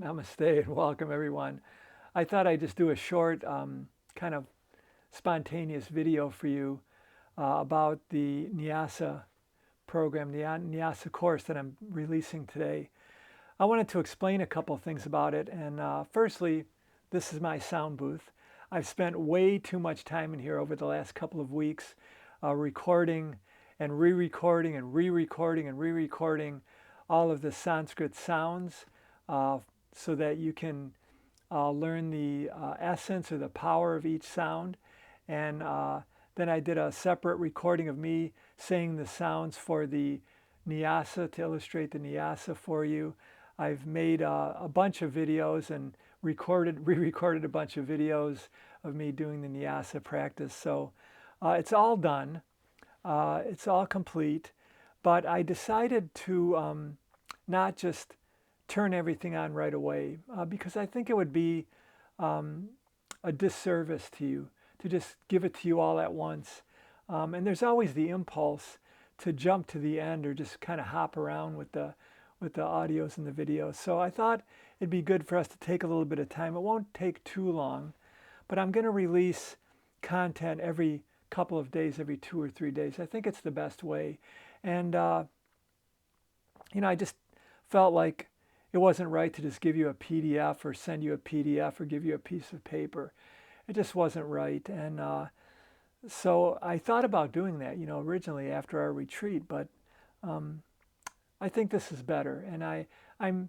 Namaste and welcome everyone. I thought I'd just do a short, kind of spontaneous video for you about the Nyasa program, the Nyasa course that I'm releasing today. I wanted to explain a couple things about it. And firstly, this is my sound booth. I've spent way too much time in here over the last couple of weeks recording and re-recording and re-recording and re-recording all of the Sanskrit sounds uh, so that you can learn the essence or the power of each sound. And then I did a separate recording of me saying the sounds for the Nyasa to illustrate the Nyasa for you. I've made a bunch of videos and re-recorded a bunch of videos of me doing the Nyasa practice. So it's all done. It's all complete. But I decided to not just turn everything on right away because I think it would be um, a disservice to you to just give it to you all at once. And there's always the impulse to jump to the end or just kind of hop around with the audios and the videos. So I thought it'd be good for us to take a little bit of time. It won't take too long, but I'm going to release content every couple of days, every 2 or 3 days. I think it's the best way. And I just felt like it wasn't right to just give you a PDF or send you a PDF or give you a piece of paper. It just wasn't right. And so I thought about doing that, originally after our retreat, but um, I think this is better. And I'm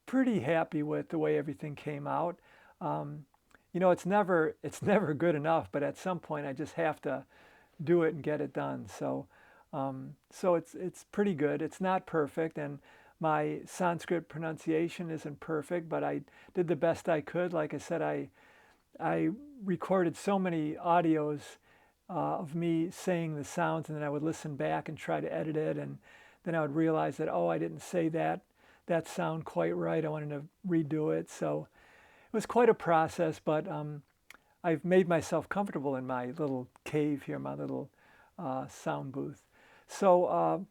pretty happy with the way everything came out. Um, it's never good enough, but at some point I just have to do it and get it done. So it's pretty good. It's not perfect, and my Sanskrit pronunciation isn't perfect, but I did the best I could. Like I said, I recorded so many audios of me saying the sounds, and then I would listen back and try to edit it, and then I would realize that, oh, I didn't say that sound quite right. I wanted to redo it. So it was quite a process, but I've made myself comfortable in my little cave here, my little sound booth. So,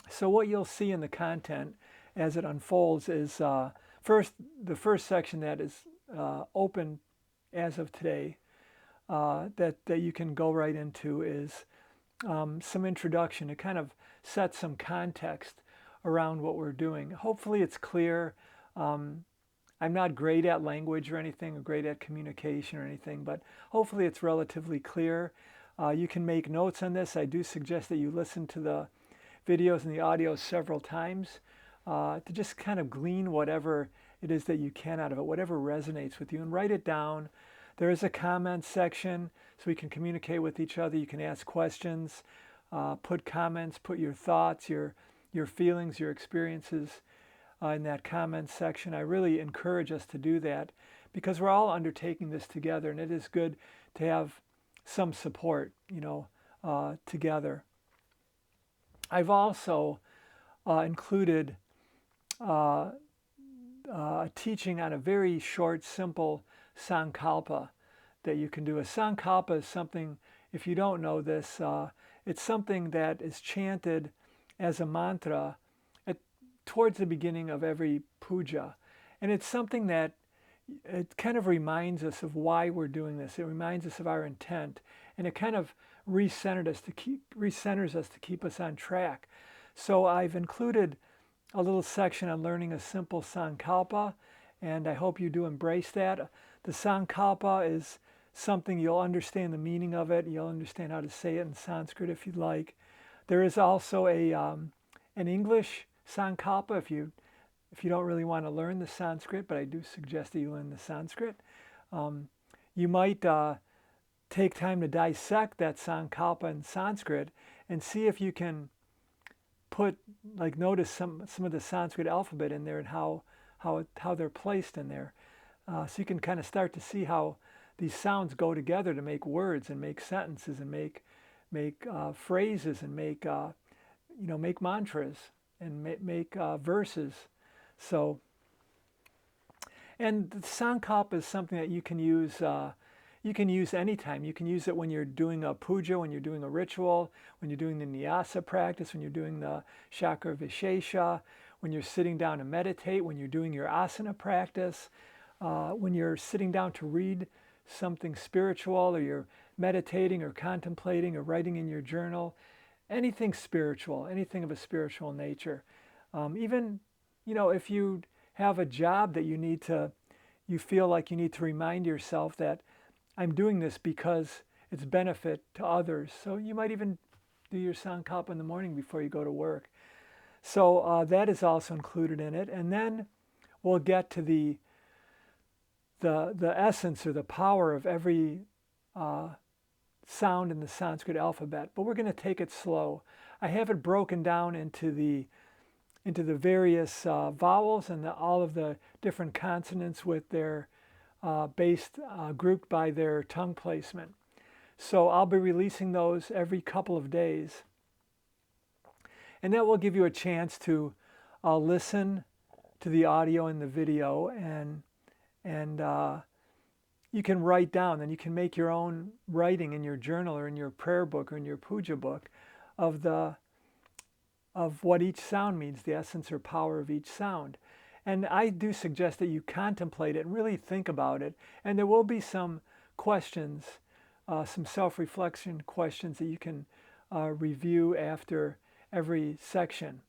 so what you'll see in the content as it unfolds is the first section that is open as of today that you can go right into is some introduction to kind of set some context around what we're doing. Hopefully it's clear. Um, I'm not great at language or anything, or great at communication or anything, but hopefully it's relatively clear. You can make notes on this. I do suggest that you listen to the videos and the audio several times to just kind of glean whatever it is that you can out of it, whatever resonates with you, and write it down. There is a comment section so we can communicate with each other. You can ask questions, put comments, put your thoughts, your feelings, your experiences in that comment section. I really encourage us to do that because we're all undertaking this together, and it is good to have some support, together. I've also included uh, a teaching on a very short, simple sankalpa that you can do. A sankalpa is something, if you don't know this, it's something that is chanted as a mantra at, towards the beginning of every puja. And it's something that it kind of reminds us of why we're doing this. It reminds us of our intent, and it kind of recenters us to keep us on track. So I've included a little section on learning a simple sankalpa, and I hope you do embrace that. The sankalpa is something you'll understand the meaning of it. You'll understand how to say it in Sanskrit if you'd like. There is also an English sankalpa if you don't really want to learn the Sanskrit, but I do suggest that you learn the Sanskrit. Um, you might take time to dissect that sankalpa in Sanskrit and see if you can notice some of the Sanskrit alphabet in there and how they're placed in there. So you can kind of start to see how these sounds go together to make words and make sentences and make phrases and make mantras and make verses. So, and the sankalpa is something that you can use. You can use anytime. You can use it when you're doing a puja, when you're doing a ritual, when you're doing the Nyasa practice, when you're doing the Chakra Vishesha, when you're sitting down to meditate, when you're doing your asana practice, when you're sitting down to read something spiritual, or you're meditating or contemplating or writing in your journal, anything spiritual, anything of a spiritual nature. Even, if you have a job that you feel like you need to remind yourself that I'm doing this because it's benefit to others. So you might even do your sankalpa in the morning before you go to work. So that is also included in it. And then we'll get to the essence or the power of every sound in the Sanskrit alphabet. But we're going to take it slow. I have it broken down into the various vowels and all of the different consonants with their grouped by their tongue placement. So I'll be releasing those every couple of days. And that will give you a chance to listen to the audio and the video, and you can write down, and you can make your own writing in your journal or in your prayer book or in your puja book of what each sound means, the essence or power of each sound. And I do suggest that you contemplate it and really think about it. And there will be some questions, some self-reflection questions that you can review after every section.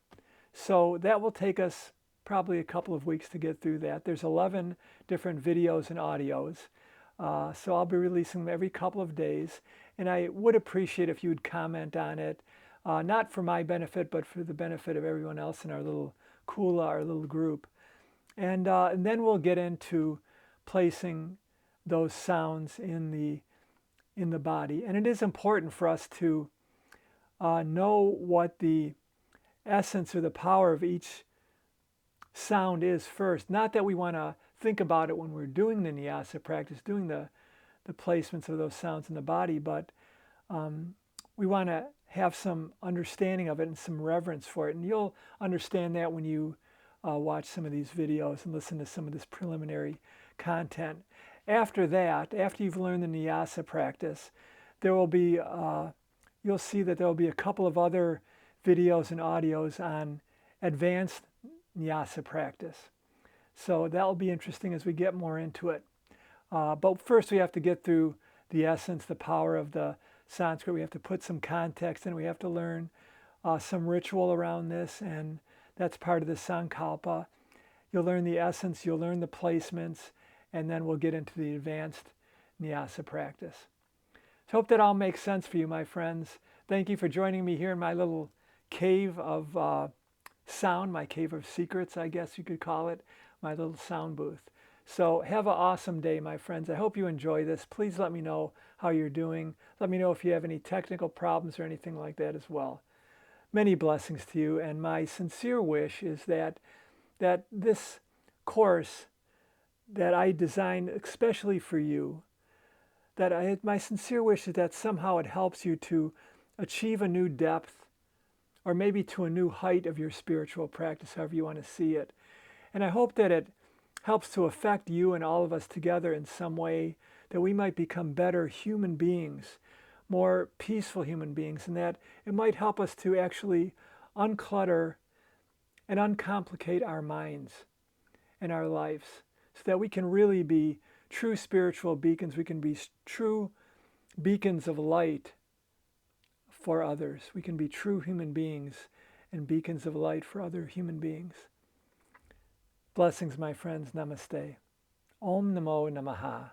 So that will take us probably a couple of weeks to get through that. There's 11 different videos and audios. So I'll be releasing them every couple of days. And I would appreciate if you would comment on it, not for my benefit, but for the benefit of everyone else in our little kula, our little group. And then we'll get into placing those sounds in the body. And it is important for us to know what the essence or the power of each sound is first. Not that we want to think about it when we're doing the Nyasa practice, doing the placements of those sounds in the body, but we want to have some understanding of it and some reverence for it. And you'll understand that when you watch some of these videos and listen to some of this preliminary content. After that, after you've learned the Nyasa practice, there will be, you'll see that there will be a couple of other videos and audios on advanced Nyasa practice. So that will be interesting as we get more into it. But first we have to get through the essence, the power of the Sanskrit. We have to put some context in. We have to learn some ritual around this, and that's part of the Sankalpa. You'll learn the essence, you'll learn the placements, and then we'll get into the advanced Nyasa practice. So I hope that all makes sense for you, my friends. Thank you for joining me here in my little cave of sound, my cave of secrets, I guess you could call it, my little sound booth. So have an awesome day, my friends. I hope you enjoy this. Please let me know how you're doing. Let me know if you have any technical problems or anything like that as well. Many blessings to you, and my sincere wish is that this course that I designed especially for you, my sincere wish is that somehow it helps you to achieve a new depth, or maybe to a new height of your spiritual practice, however you want to see it. And I hope that it helps to affect you and all of us together in some way, that we might become better human beings, more peaceful human beings, and that it might help us to actually unclutter and uncomplicate our minds and our lives, so that we can really be true spiritual beacons. We can be true beacons of light for others. We can be true human beings and beacons of light for other human beings. Blessings, my friends. Namaste. Om Namo Namaha.